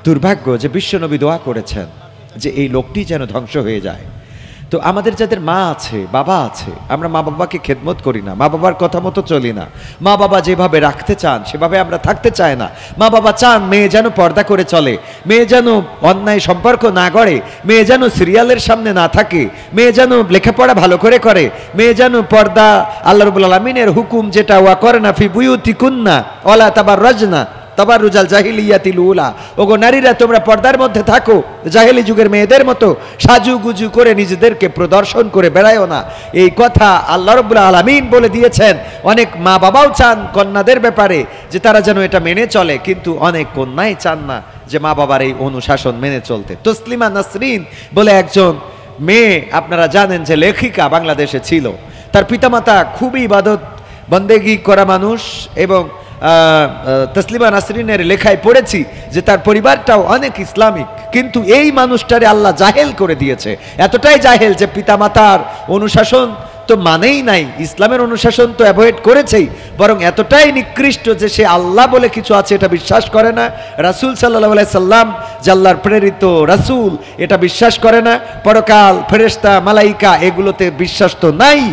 দুর্ভাগ্য যে বিশ্বনবী দোয়া করেছেন যে এই লোকটি যেন ধ্বংস হয়ে যায়। তো আমাদের যাদের মা আছে, বাবা আছে, আমরা মা বাবাকে খেদমত করি না, মা বাবার কথা মতো চলি না, মা বাবা যেভাবে রাখতে চান সেভাবে আমরা থাকতে চাই না। মা বাবা চান মেয়ে যেন পর্দা করে চলে, মেয়ে যেন অন্যায় সম্পর্ক না গড়ে, মেয়ে যেন সিরিয়ালের সামনে না থাকে, মেয়ে যেন লেখাপড়া ভালো করে করে, মেয়ে যেন পর্দা আল্লাহ রাব্বুল আলামিনের হুকুম যেটা ওয়া করনা ফি বুয়ুতিকুন্না ওয়ালা তাবাররাজনা তাবাররুজাল জাহিলিয়াতিল উলা, ওগো নারীরা তোমরা পর্দার মধ্যে থাকো, জাহেলি যুগের মেয়েদের মতো সাজুগুজু করে নিজেদেরকে প্রদর্শন করে বেড়ায়ও না। এই কথা আল্লাহ রাব্বুল আলামিন বলে দিয়েছেন। অনেক মা বাবাও চান কন্যাদের ব্যাপারে যে তারা যেন এটা মেনে চলে, কিন্তু অনেক কন্যাই চান না যে মা বাবার এই অনুশাসন মেনে চলতে। তসলিমা নাসরিন বলে একজন মেয়ে, আপনারা জানেন যে লেখিকা বাংলাদেশে ছিল। তার পিতামাতা খুবই ইবাদত বন্দেগী করা মানুষ, এবং তসলিমা নাসরিনের লেখায় পড়েছি যে তার পরিবারটাও অনেক ইসলামিক, কিন্তু এই মানুষটারে আল্লাহ জাহেল করে দিয়েছে। এতটাই জাহেল যে পিতামাতার অনুশাসন তো মানেই নাই, ইসলামের অনুশাসন তো অ্যাভয়েড করেছেই, বরং এতটাই নিকৃষ্ট যে সে আল্লাহ বলে কিছু আছে এটা বিশ্বাস করে না, রাসূল সাল্লাল্লাহু আলাইহি সাল্লাম যে আল্লাহর প্রেরিত রাসূল এটা বিশ্বাস করে না, পরকাল, ফেরেশতা, মালাইকা এগুলোতে বিশ্বাস তো নাই,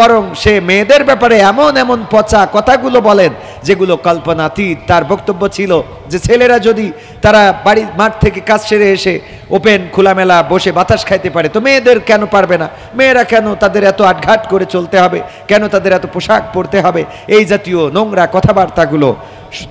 বরং সে মেয়েদের ব্যাপারে এমন এমন পচা কথাগুলো বলেন যেগুলো কল্পনাতীত। তার বক্তব্য ছিল যে ছেলেরা যদি তারা বাড়ি মাঠ থেকে কাজ সেরে এসে ওপেন খোলামেলা বসে বাতাস খাইতে পারে তো মেয়েদের কেন পারবে না, মেয়েরা কেন তাদের এত আটঘাট করে চলতে হবে, কেন তাদের এত পোশাক পরতে হবে, এই জাতীয় নোংরা কথাবার্তাগুলো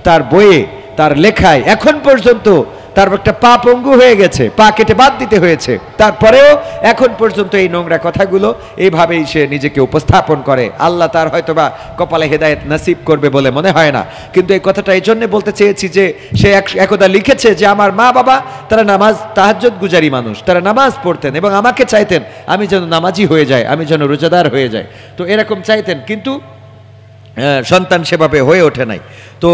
তার বইয়ে, তার লেখায় এখন পর্যন্ত তার একটা পা পঙ্গু হয়ে গেছে, পা কেটে বাদ দিতে হয়েছে, তারপরেও এখন পর্যন্ত এই নোংরা কথাগুলো এইভাবেই সে নিজেকে উপস্থাপন করে। আল্লাহ তার হয়তোবা কপালে হেদায়েত নসিব করবে বলে মনে হয় না, কিন্তু এই কথাটা এই জন্য বলতে চেয়েছি যে সে একদা লিখেছে যে আমার মা বাবা তারা নামাজ তাহাজ্জুদ গুজারি মানুষ, তারা নামাজ পড়তেন এবং আমাকে চাইতেন আমি যেন নামাজি হয়ে যাই, আমি যেন রোজাদার হয়ে যাই, তো এরকম চাইতেন, কিন্তু সন্তান সেভাবে হয়ে ওঠে নাই। তো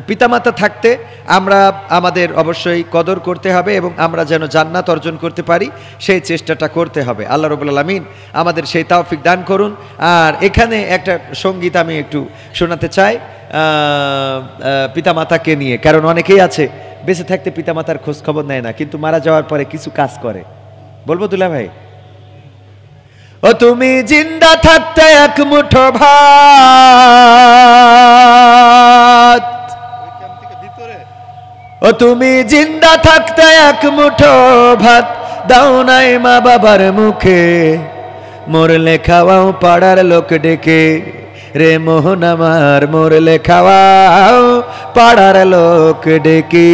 পিতামাতা থাকতে আমরা আমাদের অবশ্যই কদর করতে হবে এবং আমরা যেন জান্নাত অর্জন করতে পারি সেই চেষ্টাটা করতে হবে। আল্লাহ রাব্বুল আলামিন আমাদের সেই তৌফিক দান করুন। আর এখানে একটা সঙ্গীত আমি একটু শোনাতে চাই পিতামাতাকে নিয়ে, কারণ অনেকেই আছে বেঁচে থাকতে পিতামাতার খোঁজ খবর নেয় না, কিন্তু মারা যাওয়ার পরে কিছু কাজ করে। বলবো দুলা ভাই? ও তুমি জিন্দা থাকতে এক মুঠো ভাত, ও তুমি জিন্দা থাকতে এক মুঠো ভাত দাও নাই মা বাবার মুখে, মরলে খাওয়াও পাড়ার লোক ডেকে, রে মোহন আমার মরলে খাওয়াও পাড়ার লোক ডেকে।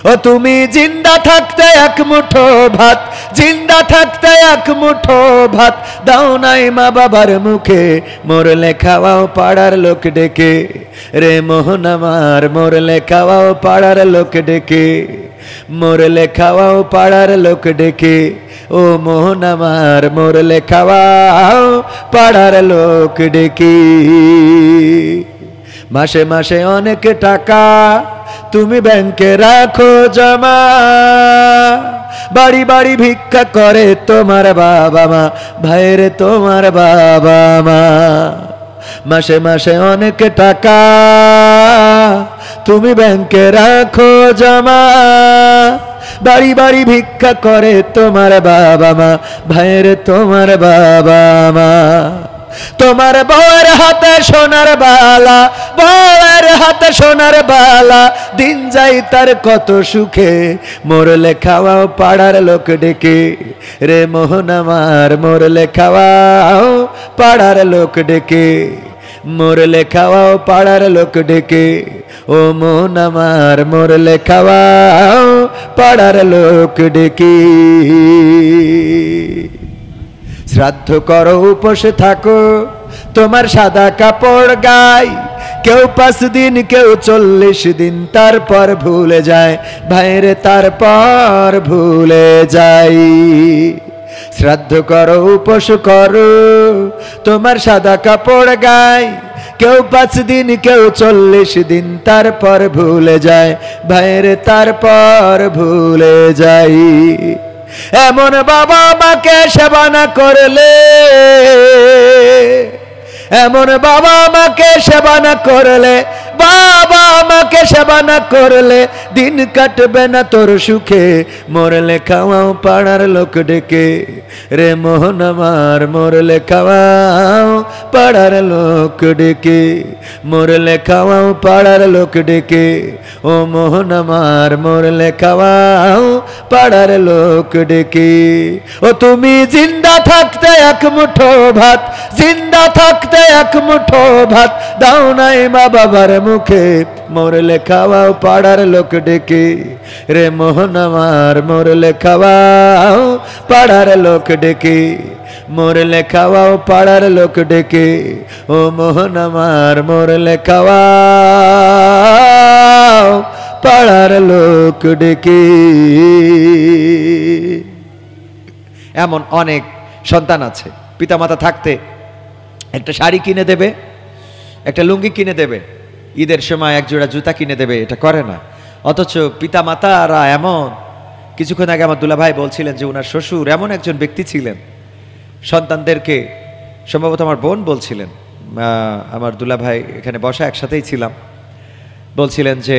ও তুমি জিন্দা থাকতে এক মুঠো ভাত, জিন্দা থাকতে এক মুঠো ভাত দাও নাই মা বাবার মুখে, মরলে খাওয়াও পাড়ার লোক ডেকে, রে মোহন আমার মরলে খাওয়াও পাড়ার লোক ডেকে, মরলে খাওয়াও পাড়ার লোক ডেকে, ও মোহন আমার মরলে খাওয়াও পাড়ার লোক ডেকে। মাসে মাসে অনেক টাকা তুমি ব্যাংকে রাখো জমা, বাড়ি বাড়ি ভিক্ষা করে তোমার বাবা মা, ভাইয়ের তোমার বাবা মা। মাসে মাসে অনেক টাকা তুমি ব্যাংকে রাখো জমা, বাড়ি বাড়ি ভিক্ষা করে তোমার বাবা মা, ভাইয়ের তোমার বাবা মা। তোমার বউয়ের হাতে সোনার বালা, বউয়ের হাতে সোনার বালা, দিন যাই তার কত সুখে, মরলে খাওয়াও পাড়ার লোক ডেকে, রে মোহন আমার মরলে খাওয়াও পাড়ার লোক ডেকে, মরলে খাওয়াও পাড়ার লোক ডেকে, ও মোহন আমার মরলে খাওয়াও পাড়ার লোক ডেকে। শ্রাদ্ধ করো উপসে থাকো তোমার সাদা কাপড় গায়, কেউ 5 দিন কেউ 40 দিন, তারপর ভুলে যায় ভাইরে, তারপর ভুলে যাই। শ্রাদ্ধ করো উপোস করো তোমার সাদা কাপড় গায়, কেউ 5 দিন কেউ 40 দিন, তারপর ভুলে যায় ভাইরে, তারপর ভুলে যাই। এমন বাবা মাকে সেবা না করলে, এমন বাবা মাকে সেবা না করলে, বাবা মাকে সেবা না করলে দিন কাটবে না তোর সুখে, মরলে খাওয়াও পাড়ার লোক ডেকে, রে মোহন আমার মরলে খাওয়াও পাড়ার লোক ডেকে, মরলে খাওয়াও পাড়ার লোক ডেকে, ও মোহন আমার মরলে খাওয়াও পাড়ার লোক ডেকে। ও তুমি জিন্দা থাকতে এক মুঠো ভাত, জিন্দা থাকতে এক মুঠো ভাত দাও নাই মা বাবার মুখে, মরলে খাওয়াও পাড়ার লোক ডেকে, রে মোহন আমার মরলে খাওয়াও পাড়ার লোক ডেকে, মরলে খাওয়াও পাড়ার লোক ডেকে, ও মোহন আমার মরলে খাওয়াও পাড়ার লোক ডেকে। এমন অনেক সন্তান আছে, পিতামাতা থাকতে একটা শাড়ি কিনে দেবে, একটা লুঙ্গি কিনে দেবে, ঈদের সময় এক জোড়া জুতা কিনে দেবে, এটা করে না। অথচ পিতামাতারা এমন, কিছুক্ষণ আগে আমার দুলা ভাই বলছিলেন যে ওনার শ্বশুর এমন একজন ব্যক্তি ছিলেন, সন্তানদেরকে, সম্ভবত আমার বোন বলছিলেন, আমার দুলা ভাই এখানে বসা একসাথেই ছিলাম, বলছিলেন যে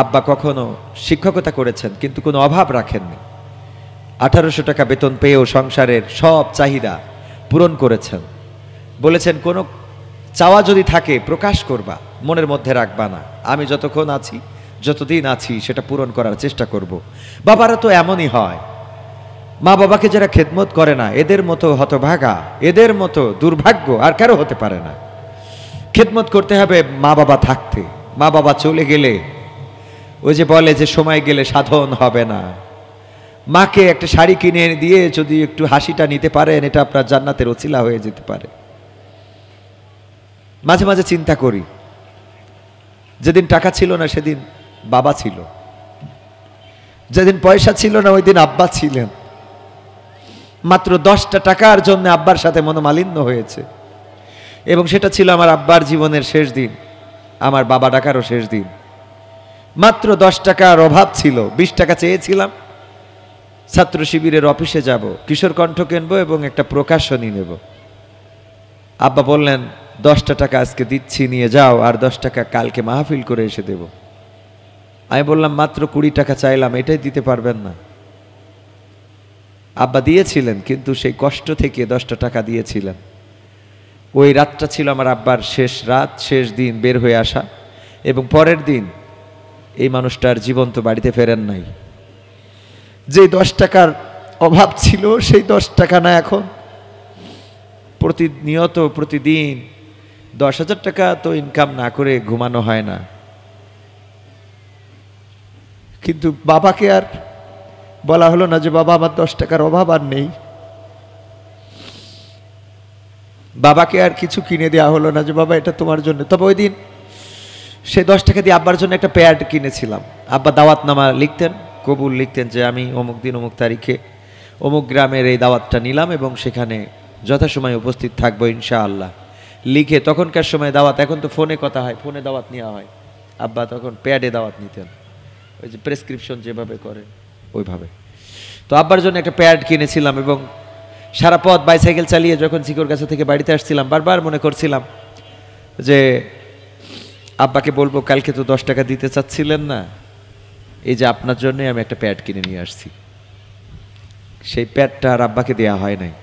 আব্বা কখনো শিক্ষকতা করেছেন কিন্তু কোনো অভাব রাখেননি, 1800 টাকা বেতন পেয়েও সংসারের সব চাহিদা পূরণ করেছেন। বলেছেন কোনো চাওয়া যদি থাকে প্রকাশ করবা, মনের মধ্যে রাখবা না, আমি যতক্ষণ আছি, যতদিন আছি সেটা পূরণ করার চেষ্টা করব। বাবারা তো এমনই হয়, মা বাবাকে যারা খেদমত করে না এদের মতো হতভাগা, এদের মতো দুর্ভাগ্য আর কারো হতে পারে না। খেদমত করতে হবে মা বাবা থাকতে, মা বাবা চলে গেলে ওই যে বলে যে সময় গেলে সাধন হবে না। মাকে একটা শাড়ি কিনে দিয়ে যদি একটু হাসিটা নিতে পারেন, এটা আপনার জান্নাতের ওসিলা হয়ে যেতে পারে। মাঝে মাঝে চিন্তা করি, যেদিন টাকা ছিল না সেদিন বাবা ছিল, যেদিন পয়সা ছিল না ওই দিন আব্বা ছিলেন। মাত্র 10টা টাকার জন্য আব্বার সাথে মনোমালিন্য হয়েছে, এবং সেটা ছিল আমার আব্বার জীবনের শেষ দিন, আমার বাবা ডাকারও শেষ দিন। মাত্র 10 টাকার অভাব ছিল, 20 টাকা চেয়েছিলাম, ছাত্র শিবিরের অফিসে যাব, কিশোর কণ্ঠ কিনবো এবং একটা প্রকাশনী নেব। আব্বা বললেন 10টা টাকা আজকে দিচ্ছি, নিয়ে যাও, আর 10 টাকা কালকে মাহফিল করে এসে দেব। আমি বললাম মাত্র 20 টাকা চাইলাম, এটাই দিতে পারবেন না। আব্বা দিয়েছিলেন, কিন্তু সেই কষ্ট থেকে 10টা টাকা দিয়েছিলেন। ওই রাতটা ছিল আমার আব্বার শেষ রাত, শেষ দিন বের হয়ে আসা, এবং পরের দিন এই মানুষটার জীবন্ত বাড়িতে ফেরেন নাই। যে 10 টাকার অভাব ছিল সেই 10 টাকা না এখন প্রতিনিয়ত প্রতিদিন 10,000 টাকা তো ইনকাম না করে ঘুমানো হয় না। কিন্তু বাবাকে আর বলা হলো না যে বাবা আমার 10 টাকার অভাব আর নেই, বাবাকে আর কিছু কিনে দেওয়া হলো না যে বাবা এটা তোমার জন্য। তবে ওই দিন সেই 10 টাকা দিয়ে আব্বার জন্য একটা প্যাড কিনেছিলাম। আব্বা দাওয়াতনামা লিখতেন, কবুল লিখতেন যে আমি অমুক দিন অমুক তারিখে অমুক গ্রামের এই দাওয়াতটা নিলাম এবং সেখানে যথাসময়ে উপস্থিত থাকবো ইনশাআল্লাহ, লিখে। তখনকার সময় দাওয়াত, এখন তো ফোনে কথা হয়, ফোনে দাওয়াত নেওয়া হয়, আব্বা তখন প্যাডে দাওয়াত নিতেন, ওই যে প্রেসক্রিপশন যেভাবে করে ওইভাবে। তো আব্বার জন্য একটা প্যাড কিনেছিলাম, এবং সারা পথ বাইসাইকেল চালিয়ে যখন চিকরগাছা থেকে বাড়িতে আসছিলাম বারবার মনে করছিলাম যে আব্বাকে বলবো কালকে তো 10 টাকা দিতে চাচ্ছিলেন না, এই যে আপনার জন্যই আমি একটা প্যাড কিনে নিয়ে আসছি। সেই প্যাডটা আর আব্বাকে দেয়া হয় নাই।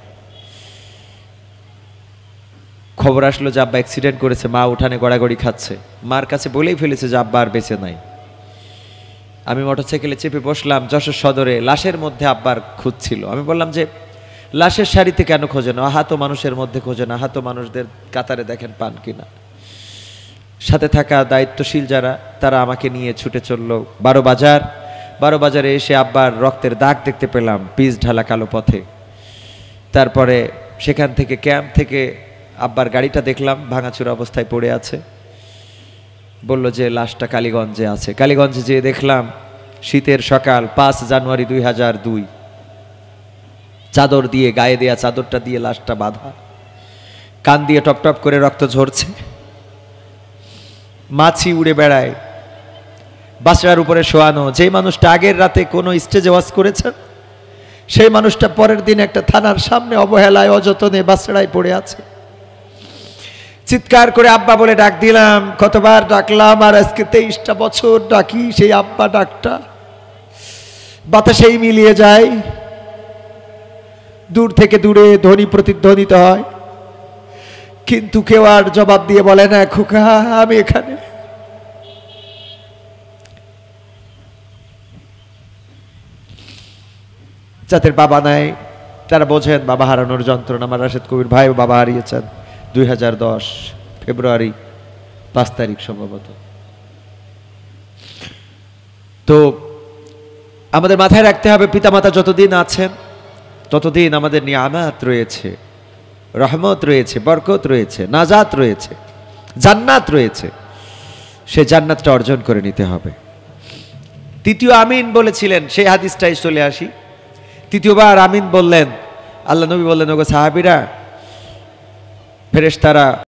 খবর আসলো যে আব্বা অ্যাক্সিডেন্ট করেছে, মা উঠানে গড়াগড়ি খাচ্ছে, মার কাছে বলেই ফেলেছে যে আব্বা আর বেঁচে নাই। আমি মোটরসাইকেলে চেপে বসলাম, যশোর সদরে লাশের মধ্যে আব্বার খুঁজছিল। আমি বললাম যে লাশের শাড়িতে কেন খোঁজে না, আহত মানুষের মধ্যে খোঁজে না, আহত মানুষদের কাতারে দেখেন পান কিনা। সাথে থাকা দায়িত্বশীল যারা, তারা আমাকে নিয়ে ছুটে চললো 12 বাজার। 12 বাজারে এসে আব্বার রক্তের দাগ দেখতে পেলাম পিচ ঢালা কালো পথে। তারপরে সেখান থেকে ক্যাম্প থেকে আব্বার গাড়িটা দেখলাম ভাঙাচুরা অবস্থায় পড়ে আছে। বলল যে লাশটা কালীগঞ্জে আছে। কালীগঞ্জে যেয়ে দেখলাম শীতের সকাল, 5 জানুয়ারি 2002, চাদর দিয়ে, গায়ে দেয়া চাদরটা দিয়ে লাশটা বাঁধা, কান দিয়ে টপ টপ করে রক্ত ঝরছে, মাছি উড়ে বেড়ায়, বাসড়ার উপরে শোয়ানো। যে মানুষটা আগের রাতে কোনো স্টেজে ওয়াজ করেছেন সেই মানুষটা পরের দিন একটা থানার সামনে অবহেলায় অযতনে বাসড়ায় পড়ে আছে। চিৎকার করে আব্বা বলে ডাক দিলাম, কতবার ডাকলাম, আর আজকে 23টা বছর ডাকি, সেই আব্বা ডাকটা বাতাসেই মিলিয়ে যায়, দূর থেকে দূরে ধ্বনি প্রতিধ্বনিত হয়, কিন্তু কেউ আর জবাব দিয়ে বলে না, খোকা আমি এখানে। যাদের বাবা নাই তারা বোঝেন বাবা হারানোর যন্ত্রণা। আমার রাশেদ কবির ভাই বাবা হারিয়েছেন 2010 ফেব্রুয়ারি 5 তারিখ সম্ভবত। তো আমাদের মাথায় রাখতে হবে, পিতামাতা যতদিন আছেন ততদিন আমাদের নিয়ামত রয়েছে, রহমত রয়েছে, বরকত রয়েছে, নাজাত রয়েছে, জান্নাত রয়েছে। সে জান্নাতটা অর্জন করে নিতে হবে। তৃতীয় আমিন বলেছিলেন, সেই হাদিসটাই চলে আসি। তৃতীয়বার আমিন বললেন, আল্লাহ নবী বললেন, ওগো সাহাবীরা, ফেরেশতারা